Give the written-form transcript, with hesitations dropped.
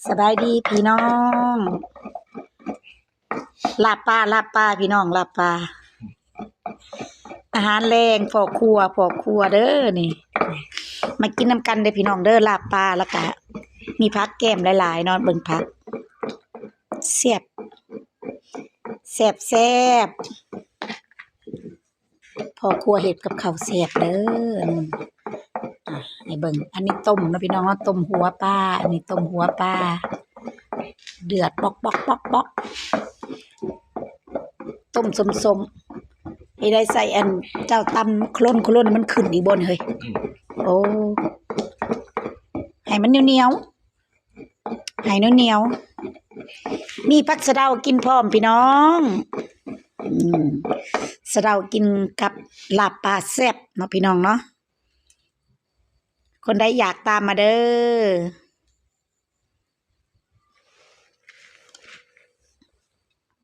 สบายดีพี่น้องลาบปลาพี่น้องลาบปลาอาหารแรงพอครัวเด้อนี่มากินน้ำกันเด้อพี่น้องเด้อลาบปลาแล้วก็มีผักแก้มหลายๆเนาะเบิ่งผักแซ่บแซ่บพอครัวเฮ็ดกับข้าวแซ่บเด้อนู่นให้เบิ่งอันนี้ต้มเนาะพี่น้องเนาะต้มหัวปลาอันนี้ต้มหัวปลาเดือดปอกต้มส้มๆให้ได้ใส่อันเจ้าตำโคลนมันขึ้นอีกบนเฮ้ยโอ้ให้มันเหนียวให้เหนียวมีผักสะเดากินพร้อมพี่น้องสะเดากินกับลาบปลาแซ่บเนาะพี่น้องเนาะคนใดอยากตามมาเด้อ